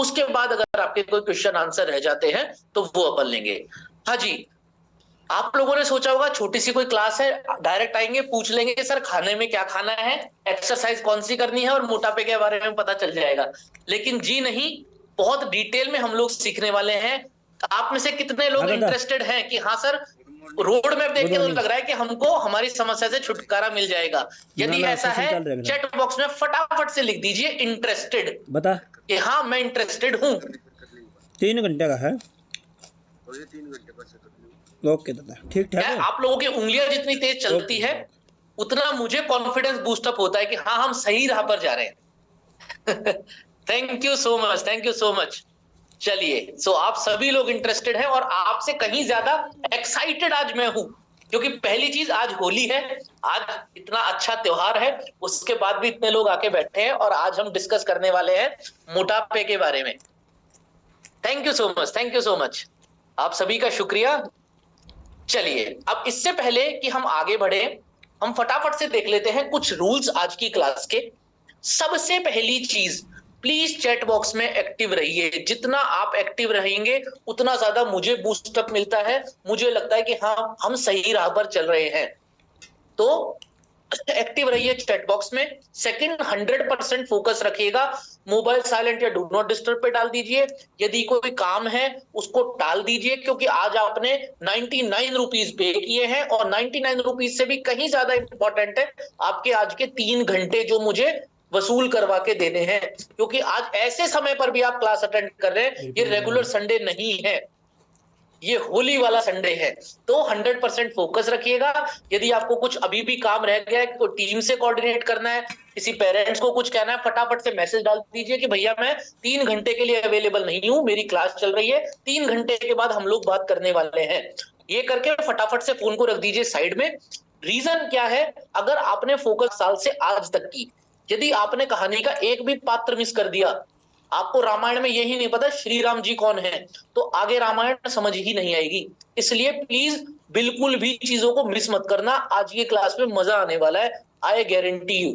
उसके बाद अगर आपके कोई क्वेश्चन आंसर रह जाते हैं तो वो अपन लेंगे। हाँ जी, आप लोगों ने सोचा होगा छोटी सी कोई क्लास है, डायरेक्ट आएंगे पूछ लेंगे सर खाने में क्या खाना है, एक्सरसाइज कौन सी करनी है और मोटापे के बारे में पता चल जाएगा। लेकिन जी नहीं, बहुत डिटेल में हम लोग सीखने वाले हैं। आप में से कितने लोग दादा इंटरेस्टेड हैं कि हाँ सर, रोड मैप देख गुड के तो मॉर्निंग लग रहा है कि हमको हमारी समस्या से छुटकारा मिल जाएगा। ना यदि ना ऐसा सेशन है, चल रहा है चैट बॉक्स में फटाफट से लिख दीजिए इंटरेस्टेड, बता कि हाँ मैं इंटरेस्टेड हूं। 3 घंटे का है ओके दादा ठीक ठाक क्या है आप लोगों की उंगलियां जितनी तेज चलती ओके है उतना मुझे कॉन्फिडेंस बूस्टअप होता है कि हाँ हम सही राह पर जा रहे हैं। Thank you so much, thank you so much. चलिए, सो आप सभी लोग इंटरेस्टेड हैं और आपसे कहीं ज्यादा एक्साइटेड आज मैं हूं, क्योंकि पहली चीज आज होली है। आज इतना अच्छा त्योहार है, उसके बाद भी इतने लोग आके बैठे हैं और आज हम डिस्कस करने वाले हैं मोटापे के बारे में। Thank you so much, thank you so much, आप सभी का शुक्रिया। चलिए, अब इससे पहले कि हम आगे बढ़े, हम फटाफट से देख लेते हैं कुछ रूल्स आज की क्लास के। सबसे पहली चीज, प्लीज चैट बॉक्स में एक्टिव रहिए। जितना आप एक्टिव रहेंगे उतना ज्यादा मुझे बूस्टअप मिलता है, मुझे लगता है कि हाँ हम सही राह पर चल रहे हैं। तो एक्टिव रहिए चैट बॉक्स में। सेकंड, 100% फोकस रखिएगा। मोबाइल साइलेंट या डू नॉट डिस्टर्ब पे डाल दीजिए। यदि कोई काम है उसको टाल दीजिए, क्योंकि आज आपने 99 रुपीज पे किए हैं और 99 रुपीज से भी कहीं ज्यादा इंपॉर्टेंट है आपके आज के 3 घंटे जो मुझे वसूल करवा के देने हैं, क्योंकि आज ऐसे समय पर भी आप क्लास अटेंड कर रहे हैं। ये रेगुलर संडे नहीं है, ये होली वाला संडे है। तो 100% फोकस रखिएगा। यदि आपको कुछ अभी भी काम रह गया है, कोई टीम से कोऑर्डिनेट करना है, किसी पेरेंट्स को कुछ कहना है, फटाफट से मैसेज डाल दीजिए कि भैया मैं 3 घंटे के लिए अवेलेबल नहीं हूं, मेरी क्लास चल रही है, 3 घंटे के बाद हम लोग बात करने वाले हैं। ये करके फटाफट से फोन को रख दीजिए साइड में। रीजन क्या है, अगर आपने फोकस साल से आज तक की, यदि आपने कहानी का एक भी पात्र मिस कर दिया, आपको रामायण में यही नहीं पता श्री राम जी कौन है, तो आगे रामायण समझ ही नहीं आएगी। इसलिए प्लीज बिल्कुल भी चीजों को मिस मत करना, आज ये क्लास में मजा आने वाला है, आई गारंटी यू।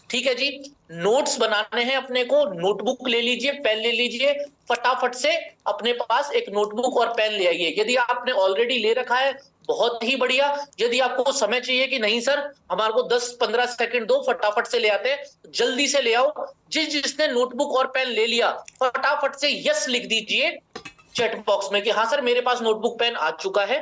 ठीक है जी, नोट्स बनाने हैं अपने को, नोटबुक ले लीजिए, पेन ले लीजिए, फटाफट से अपने पास एक नोटबुक और पेन ले आइए। यदि आपने ऑलरेडी ले रखा है बहुत ही बढ़िया, यदि आपको समय चाहिए कि नहीं सर हमारे को 10-15 सेकंड दो, फटाफट से ले आते हैं, जल्दी से ले आओ। जिसने नोटबुक और पेन ले लिया फटाफट से यस लिख दीजिए चैट बॉक्स में कि हाँ सर मेरे पास नोटबुक पेन आ चुका है।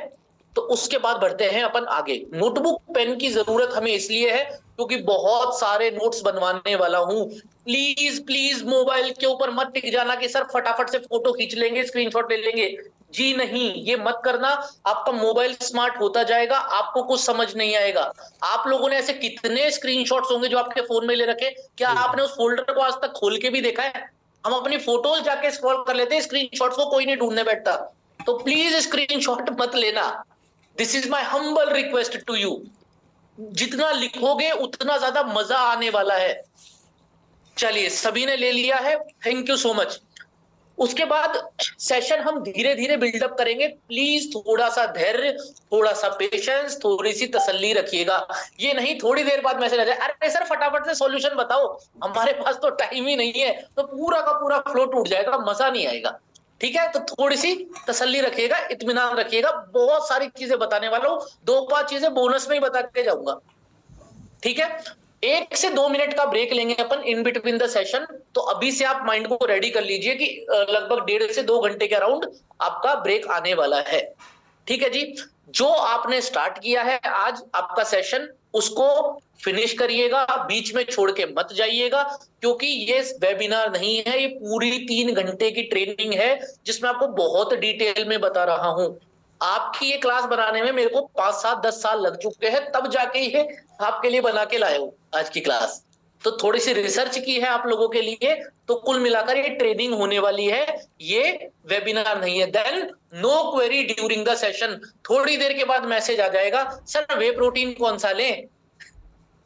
तो उसके बाद बढ़ते हैं अपन आगे। नोटबुक पेन की जरूरत हमें इसलिए है क्योंकि बहुत सारे नोट्स बनवाने वाला हूं। प्लीज प्लीज मोबाइल के ऊपर मत टिक जाना कि सर फटाफट से फोटो खींच लेंगे, स्क्रीनशॉट ले लेंगे। जी नहीं, ये मत करना। आपका मोबाइल स्मार्ट होता जाएगा, आपको कुछ समझ नहीं आएगा। आप लोगों ने ऐसे कितने स्क्रीनशॉट्स होंगे जो आपके फोन में ले रखे, क्या आपने उस फोल्डर को आज तक खोल के भी देखा है? हम अपनी फोटोज जाके स्क्रॉल कर लेते हैं, स्क्रीनशॉट्स को कोई नहीं ढूंढने बैठता। तो प्लीज स्क्रीनशॉट मत लेना, this is my humble request to you. जितना लिखोगे उतना ज्यादा मजा आने वाला है। चलिए, सभी ने ले लिया है, थैंक यू सो मच। उसके बाद सेशन हम धीरे धीरे बिल्डअप करेंगे, प्लीज थोड़ा सा धैर्य, थोड़ा सा पेशेंस, थोड़ी सी तसल्ली रखिएगा। ये नहीं थोड़ी देर बाद मैसेज आ जाए अरे सर फटाफट से सॉल्यूशन बताओ, हमारे पास तो टाइम ही नहीं है, तो पूरा का पूरा फ्लो टूट जाएगा, मजा नहीं आएगा। ठीक है, तो थोड़ी सी तसल्ली रखिएगा, इत्मीनान रखिएगा। बहुत सारी चीजें बताने वाला हूं, 2-5 चीजें बोनस में ही बता के जाऊंगा। ठीक है, 1 से 2 मिनट का ब्रेक लेंगे अपन इन बिटवीन द सेशन। तो अभी से आप माइंड को रेडी कर लीजिए कि लगभग 1.5 से 2 घंटे के अराउंड आपका ब्रेक आने वाला है। ठीक है जी, जो आपने स्टार्ट किया है आज आपका सेशन, उसको फिनिश करिएगा, बीच में छोड़ के मत जाइएगा, क्योंकि ये वेबिनार नहीं है, ये पूरी 3 घंटे की ट्रेनिंग है जिसमें आपको बहुत डिटेल में बता रहा हूं। आपकी ये क्लास बनाने में मेरे को 5-7-10 साल लग चुके हैं, तब जाके ये आपके लिए बना के लाए हूं आज की क्लास। तो थोड़ी सी रिसर्च की है आप लोगों के लिए, तो कुल मिलाकर ये ट्रेनिंग होने वाली है, ये वेबिनार नहीं है। Then no query during the session. थोड़ी देर के बाद मैसेज आ जाएगा सर वे प्रोटीन कौन सा लें,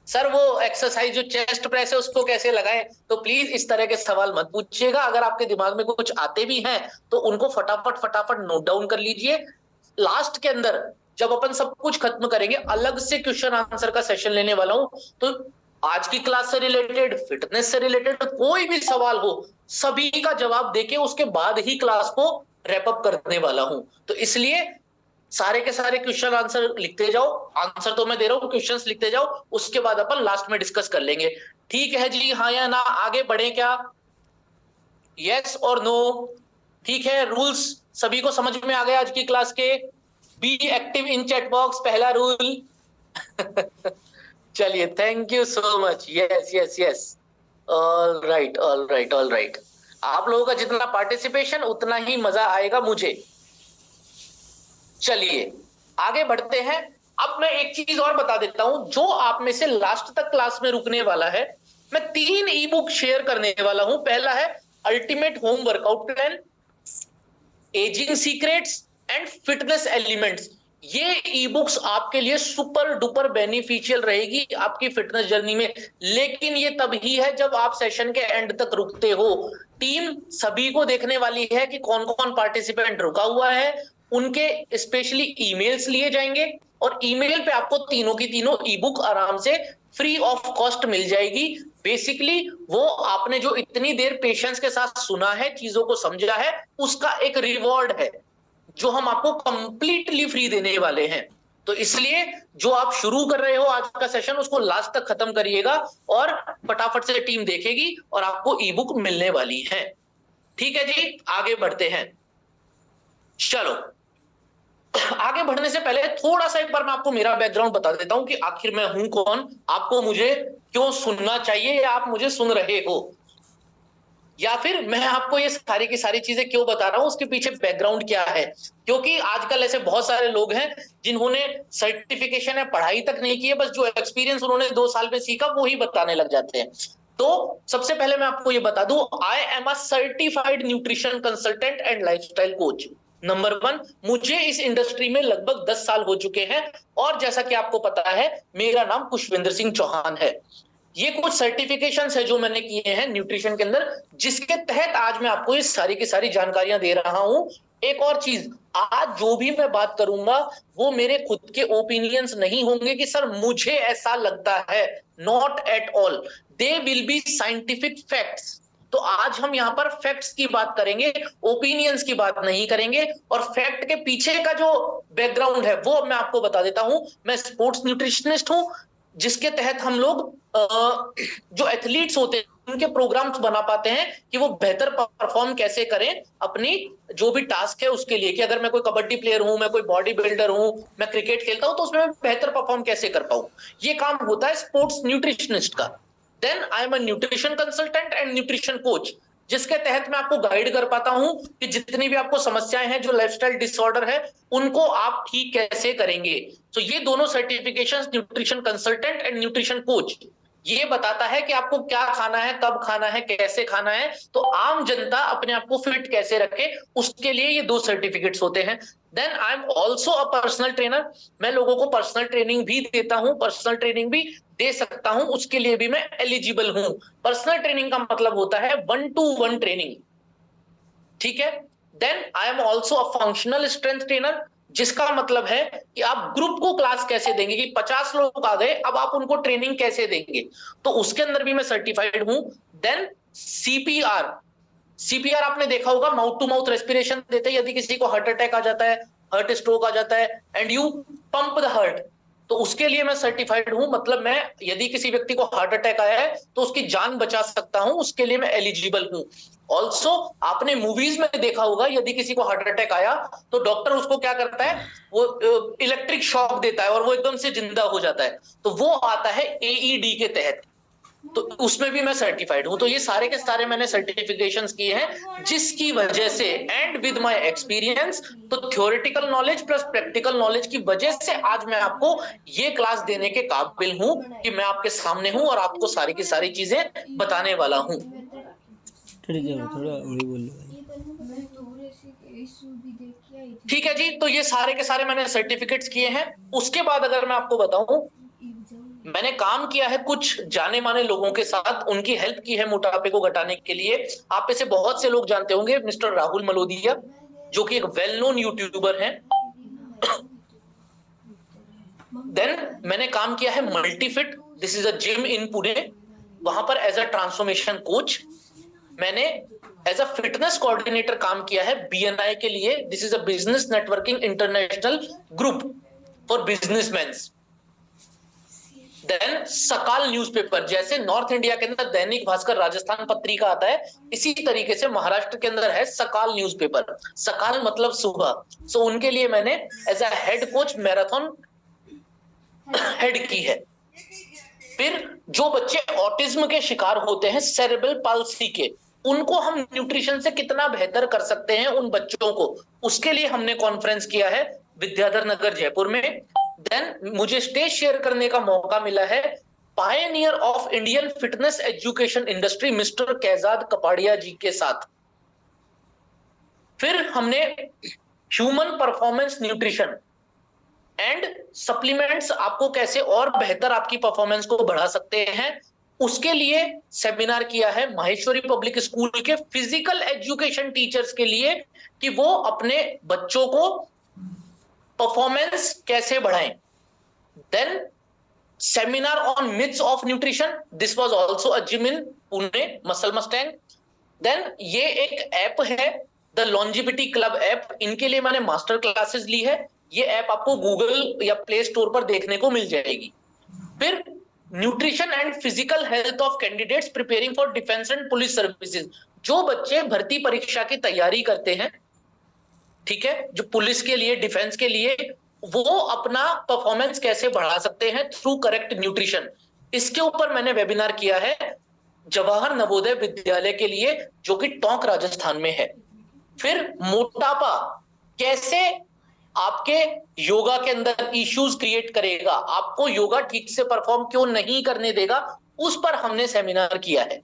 सर वो एक्सरसाइज जो चेस्ट प्रेस है उसको कैसे लगाएं। तो प्लीज इस तरह के सवाल मत पूछिएगा। अगर आपके दिमाग में कुछ आते भी हैं तो उनको फटाफट फटाफट नोट डाउन कर लीजिए। लास्ट के अंदर जब अपन सब कुछ खत्म करेंगे, अलग से क्वेश्चन आंसर का सेशन लेने वाला हूं, तो आज की क्लास से रिलेटेड, फिटनेस से रिलेटेड कोई भी सवाल हो, सभी का जवाब देके उसके बाद ही क्लास को रैप अप करने वाला हूं। तो इसलिए सारे के सारे क्वेश्चन आंसर लिखते जाओ, आंसर तो मैं दे रहा हूं, क्वेश्चंस लिखते जाओ, उसके बाद अपन लास्ट में डिस्कस कर लेंगे। ठीक है जी, हाँ या ना, आगे बढ़े क्या? यस और नो? ठीक है, रूल्स सभी को समझ में आ गए आज की क्लास के? Be active in chat box, पहला रूल। चलिए, thank you so much. Yes yes yes, all right all right all right. आप लोगों का जितना पार्टिसिपेशन उतना ही मजा आएगा मुझे। चलिए आगे बढ़ते हैं। अब मैं एक चीज और बता देता हूं, जो आप में से लास्ट तक क्लास में रुकने वाला है, मैं 3 ई बुक शेयर करने वाला हूं। पहला है ultimate home workout plan, ageing secrets and fitness elements. ये ई बुक्स आपके लिए सुपर डुपर बेनिफिशियल रहेगी आपकी फिटनेस जर्नी में। लेकिन ये तभी है जब आप सेशन के एंड तक रुकते हो। टीम सभी को देखने वाली है कि कौन कौन पार्टिसिपेंट रुका हुआ है, उनके स्पेशली ईमेल्स लिए जाएंगे और ईमेल पे आपको तीनों की तीनों ई बुक आराम से फ्री ऑफ कॉस्ट मिल जाएगी। बेसिकली वो आपने जो इतनी देर पेशेंस के साथ सुना है, चीजों को समझा है, उसका एक रिवॉर्ड है जो हम आपको कंप्लीटली फ्री देने वाले हैं। तो इसलिए जो आप शुरू कर रहे हो आज का सेशन, उसको लास्ट तक खत्म करिएगा और फटाफट से टीम देखेगी और आपको ई बुक मिलने वाली है। ठीक है जी, आगे बढ़ते हैं। चलो, आगे बढ़ने से पहले थोड़ा सा एक बार मैं आपको मेरा बैकग्राउंड बता देता हूं कि आखिर मैं हूं कौन, आपको मुझे क्यों सुनना चाहिए या आप मुझे सुन रहे हो, या फिर मैं आपको ये सारी की सारी चीजें क्यों बता रहा हूं, उसके पीछे बैकग्राउंड क्या है। क्योंकि आजकल ऐसे बहुत सारे लोग हैं जिन्होंने सर्टिफिकेशन या पढ़ाई तक नहीं की है, बस जो एक्सपीरियंस उन्होंने 2 साल में सीखा वो ही बताने लग जाते हैं। तो सबसे पहले मैं आपको ये बता दूं, आई am a certified nutrition consultant and lifestyle coach. Number 1, मुझे इस इंडस्ट्री में लगभग 10 साल हो चुके हैं और जैसा कि आपको पता है मेरा नाम पुष्पेंद्र सिंह चौहान है। ये कुछ सर्टिफिकेशंस है जो मैंने किए हैं न्यूट्रिशन के अंदर, जिसके तहत आज मैं आपको ये सारी की सारी जानकारियां दे रहा हूं। एक और चीज, आज जो भी मैं बात करूंगा वो मेरे खुद के ओपिनियंस नहीं होंगे कि सर मुझे ऐसा लगता है, not at all, they will be scientific facts. तो आज हम यहां पर फैक्ट्स की बात करेंगे, ओपिनियंस की बात नहीं करेंगे। और फैक्ट के पीछे का जो बैकग्राउंड है वो मैं आपको बता देता हूं। मैं स्पोर्ट्स न्यूट्रिशनिस्ट हूं, जिसके तहत हम लोग जो एथलीट्स होते हैं उनके प्रोग्राम्स बना पाते हैं कि वो बेहतर परफॉर्म कैसे करें अपनी जो भी टास्क है उसके लिए। कि अगर मैं कोई कबड्डी प्लेयर हूं, मैं कोई बॉडी बिल्डर हूं, मैं क्रिकेट खेलता हूं, तो उसमें मैं बेहतर परफॉर्म कैसे कर पाऊं, ये काम होता है स्पोर्ट्स न्यूट्रिशनिस्ट का। Then I am a nutrition consultant and nutrition coach, जिसके तहत मैं आपको गाइड कर पाता हूं कि जितनी भी आपको समस्याएं हैं, जो लाइफस्टाइल डिसऑर्डर है, उनको आप ठीक कैसे करेंगे। तो ये दोनों certifications, nutrition consultant and nutrition coach, ये बताता है कि आपको क्या खाना है, कब खाना है, कैसे खाना है। तो आम जनता अपने आप को फिट कैसे रखे, उसके लिए ये 2 सर्टिफिकेट्स होते हैं। Then I am also a personal trainer, मैं लोगों को पर्सनल ट्रेनिंग भी देता हूं, पर्सनल ट्रेनिंग भी दे सकता हूं, उसके लिए भी मैं एलिजिबल हूं। पर्सनल ट्रेनिंग का मतलब होता है 1-to-1 ट्रेनिंग, ठीक है। Then I am also a functional strength trainer, जिसका मतलब है कि आप ग्रुप को क्लास कैसे देंगे, कि 50 लोग आ गए, अब आप उनको ट्रेनिंग कैसे देंगे, तो उसके अंदर भी मैं सर्टिफाइड हूं। देन सीपीआर, सीपीआर आपने देखा होगा, माउथ टू माउथ रेस्पिरेशन देते हैं यदि किसी को हार्ट अटैक आ जाता है, हार्ट स्ट्रोक आ जाता है, and you pump the heart, तो उसके लिए मैं सर्टिफाइड हूं। मतलब मैं यदि किसी व्यक्ति को हार्ट अटैक आया है तो उसकी जान बचा सकता हूं, उसके लिए मैं एलिजिबल हूं। ऑल्सो आपने मूवीज में देखा होगा, यदि किसी को हार्ट अटैक आया तो डॉक्टर उसको क्या करता है, वो इलेक्ट्रिक शॉक देता है और वो एकदम से जिंदा हो जाता है, तो वो आता है एईडी के तहत, तो उसमें भी मैं सर्टिफाइड हूं। तो ये सारे के सारे मैंने सर्टिफिकेशंस किए हैं, जिसकी वजह से एंड विद माय एक्सपीरियंस, तो theoretical knowledge plus practical knowledge की वजह से आज मैं आपको ये क्लास देने के काबिल हूं कि मैं आपके सामने हूं और आपको सारी की सारी चीजें बताने वाला हूं। थोड़ा वही बोल लो। ठीक है जी, तो ये सारे के सारे मैंने सर्टिफिकेट्स किए हैं। उसके बाद अगर मैं आपको बताऊं, मैंने काम किया है कुछ जाने माने लोगों के साथ, उनकी हेल्प की है मोटापे को घटाने के लिए। आप में से बहुत से लोग जानते होंगे मिस्टर राहुल मलोदिया, जो कि एक वेल नोन यूट्यूबर हैं। देन मैंने काम किया है Multifit, this is a gym in Pune, वहां पर एज अ ट्रांसफॉर्मेशन कोच मैंने एज अ फिटनेस कोऑर्डिनेटर काम किया है BNI के लिए। This is a business networking international group for businessman. Then Sakal newspaper, जैसे नॉर्थ इंडिया के अंदर दैनिक भास्कर, राजस्थान पत्रिका आता है, इसी तरीके से महाराष्ट्र के अंदर है सकाल न्यूज़पेपर। सकाल मतलब सुबह। सो उनके लिए मैंने as a head coach marathon head की है। फिर जो बच्चे ऑटिज्म के शिकार होते हैं, सेरेब्रल पाल्सी के, उनको हम न्यूट्रिशन से कितना बेहतर कर सकते हैं उन बच्चों को, उसके लिए हमने कॉन्फ्रेंस किया है विद्याधर नगर जयपुर में। देन मुझे स्टेज शेयर करने का मौका मिला है pioneer of Indian fitness education industry mister Kaizad Kapadia ji के साथ। फिर हमने human performance nutrition and supplements, आपको कैसे और बेहतर आपकी परफॉर्मेंस को बढ़ा सकते हैं, उसके लिए सेमिनार किया है माहेश्वरी पब्लिक स्कूल के फिजिकल एजुकेशन टीचर्स के लिए, कि वो अपने बच्चों को परफॉर्मेंस कैसे बढ़ाएं। Then seminar on myths of nutrition, this was also a gym in Pune, Muscle Mustang. Then ये एक ऐप है द लॉन्जिविटी क्लब ऐप, इनके लिए मैंने मास्टर क्लासेस ली है। ये ऐप आपको गूगल या प्ले स्टोर पर देखने को मिल जाएगी। फिर nutrition and physical health of candidates preparing for defence and police services, जो बच्चे भर्ती परीक्षा की तैयारी करते हैं, ठीक है, जो पुलिस के लिए, डिफेंस के लिए, वो अपना परफॉर्मेंस कैसे बढ़ा सकते हैं थ्रू करेक्ट न्यूट्रिशन, इसके ऊपर मैंने वेबिनार किया है जवाहर नवोदय विद्यालय के लिए, जो कि टोंक राजस्थान में है। फिर मोटापा कैसे आपके योगा के अंदर इश्यूज क्रिएट करेगा, आपको योगा ठीक से परफॉर्म क्यों नहीं करने देगा, उस पर हमने सेमिनार किया है।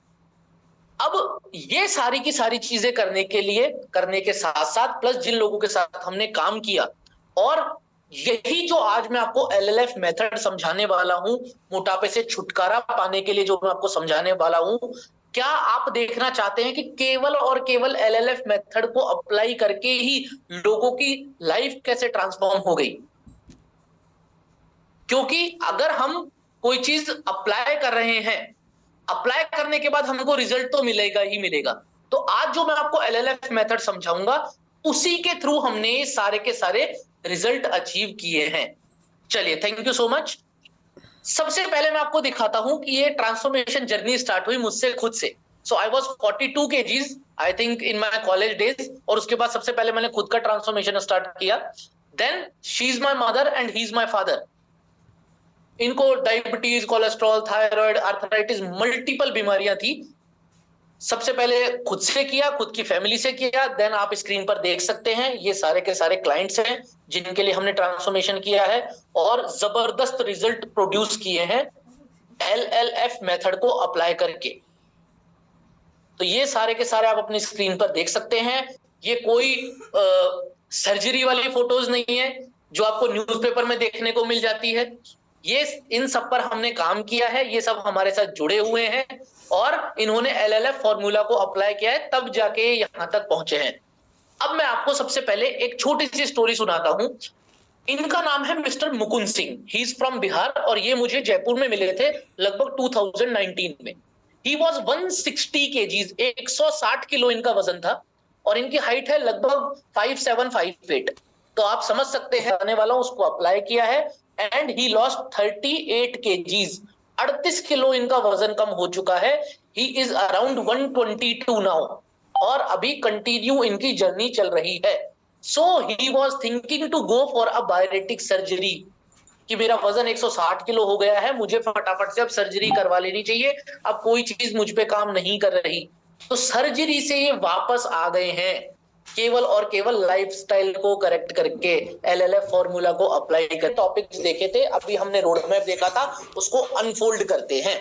अब ये सारी की सारी चीजें करने के साथ साथ प्लस जिन लोगों के साथ हमने काम किया, और यही जो आज मैं आपको LLF मेथड समझाने वाला हूं, मोटापे से छुटकारा पाने के लिए जो मैं आपको समझाने वाला हूं, क्या आप देखना चाहते हैं कि केवल और केवल LLF मेथड को अप्लाई करके ही लोगों की लाइफ कैसे ट्रांसफॉर्म हो गई? क्योंकि अगर हम कोई चीज अप्लाई कर रहे हैं, अप्लाई करने के बाद हमको रिजल्ट तो मिलेगा ही मिलेगा। तो आज जो मैं आपको LLF मेथड समझाऊंगा, उसी के थ्रू हमने ये सारे के सारे रिजल्ट अचीव किए हैं। चलिए, थैंक यू सो मच। सबसे पहले मैं आपको दिखाता हूं कि ये ट्रांसफॉर्मेशन जर्नी स्टार्ट हुई मुझसे खुद से। So I was 42 kgs I think in my college days, और उसके बाद सबसे पहले मैंने खुद का ट्रांसफॉर्मेशन स्टार्ट किया। Then she is my mother and he is my father. इनको diabetes, cholesterol, thyroid, arthritis, multiple बीमारियां थी। सबसे पहले खुद से किया, खुद की फैमिली से किया। देन आप स्क्रीन पर देख सकते हैं ये सारे के सारे क्लाइंट्स हैं जिनके लिए हमने ट्रांसफॉर्मेशन किया है और जबरदस्त रिजल्ट प्रोड्यूस किए हैं LLF मेथड को अप्लाई करके। तो ये सारे के सारे आप अपनी स्क्रीन पर देख सकते हैं। ये कोई सर्जरी वाली फोटोज नहीं है जो आपको न्यूज़पेपर में देखने को मिल जाती है। ये इन सब पर हमने काम किया है, ये सब हमारे साथ जुड़े हुए हैं और इन्होंने LLF फॉर्मूला को अप्लाई किया है, तब जाके यहां तक पहुंचे हैं। अब मैं आपको सबसे पहले एक छोटी सी स्टोरी सुनाता हूं। इनका नाम है mister Mukund Singh, he is from Bihar, और ये मुझे जयपुर में मिले थे लगभग 2019 में। ही वॉज 160 kgs, 160 किलो इनका वजन था, और इनकी हाइट है लगभग 5758। तो आप समझ सकते हैं, आने वाला उसको अप्लाई किया है and he lost 38 kgs, 38 kilo इनका वजन कम हो चुका है। ही इज अराउंड 122 नाउ, और अभी कंटिन्यू इनकी जर्नी चल रही है। So he was thinking to go for a bariatric surgery, कि मेरा वजन 160 किलो हो गया है, मुझे फटाफट से अब सर्जरी करवा लेनी चाहिए, अब कोई चीज मुझ पे काम नहीं कर रही। तो सर्जरी से ये वापस आ गए हैं केवल और केवल लाइफस्टाइल को करेक्ट करके, LLF फॉर्मूला को अप्लाई कर। टॉपिक्स देखे थे, अभी हमने रोड मैप देखा था, उसको अनफोल्ड करते हैं।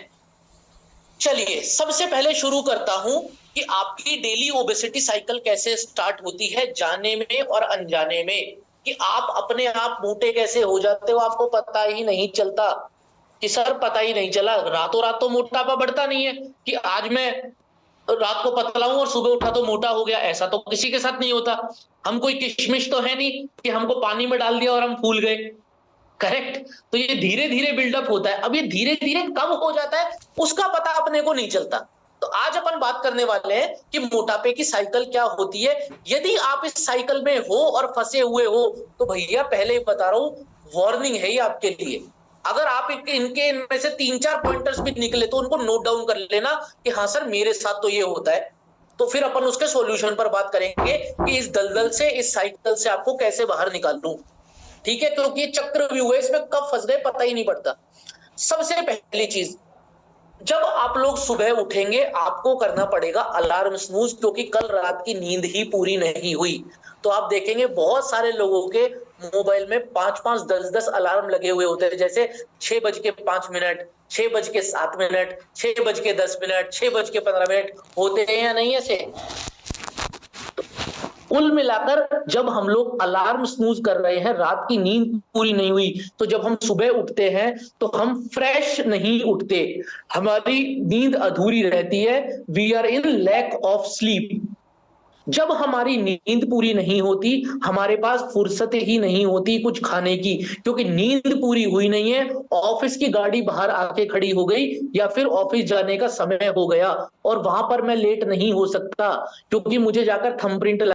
चलिए, सबसे पहले शुरू करता हूं कि आपकी डेली ओबेसिटी साइकिल कैसे स्टार्ट होती है, जाने में और अनजाने में, कि आप अपने आप मोटे कैसे हो जाते हो, आपको पता ही नहीं चलता। कि सर पता ही नहीं चला, रातों रात तो मोटापा बढ़ता नहीं है कि आज मैं रात को पतला हूं और सुबह उठा तो मोटा हो गया, ऐसा तो किसी के साथ नहीं होता। हम कोई किशमिश तो है नहीं कि हमको पानी में डाल दिया और हम फूल गए। करेक्ट। तो ये धीरे धीरे बिल्डअप होता है। अब ये धीरे धीरे कब हो जाता है उसका पता अपने को नहीं चलता। तो आज अपन बात करने वाले हैं कि मोटापे की साइकिल क्या होती है। यदि आप इस साइकिल में हो और फंसे हुए हो तो भैया पहले ही बता रहा हूं, वार्निंग है ये आपके लिए। अगर आप इनके इनमें से 3-4 पॉइंटर्स भी निकले तो उनको नोट डाउन कर लेना कि हाँ सर मेरे साथ तो ये होता है। तो फिर अपन उसके सॉल्यूशन पर बात करेंगे कि इस दलदल से, इस साइकिल से आपको कैसे बाहर निकालूं। ठीक है, क्योंकि ये चक्रव्यूह है, इसमें कब फंस गए पता ही नहीं पड़ता। सबसे पहली चीज, जब आप लोग सुबह उठेंगे आपको करना पड़ेगा अलार्म स्नूज, क्योंकि कल रात की नींद ही पूरी नहीं हुई। तो आप देखेंगे बहुत सारे लोगों के मोबाइल में 5-5, 10-10 अलार्म लगे हुए होते हैं, जैसे 6:05, 6:07, 6:10, 6:15 होते हैं या नहीं ऐसे। कुल मिलाकर जब हम लोग अलार्म स्नूज कर रहे हैं, रात की नींद पूरी नहीं हुई, तो जब हम सुबह उठते हैं तो हम फ्रेश नहीं उठते, हमारी नींद अधूरी रहती है। We are in lack of sleep. जब हमारी नींद पूरी नहीं होती, हमारे पास फुर्सत ही नहीं होती कुछ खाने की, क्योंकि नींद पूरी हुई नहीं है। ऑफिस की गाड़ी बाहर आके खड़ी हो गई या फिर ऑफिस जाने का समय हो गया और वहां पर मैं लेट नहीं हो सकता, क्योंकि मुझे जाकर थंबप्रिंट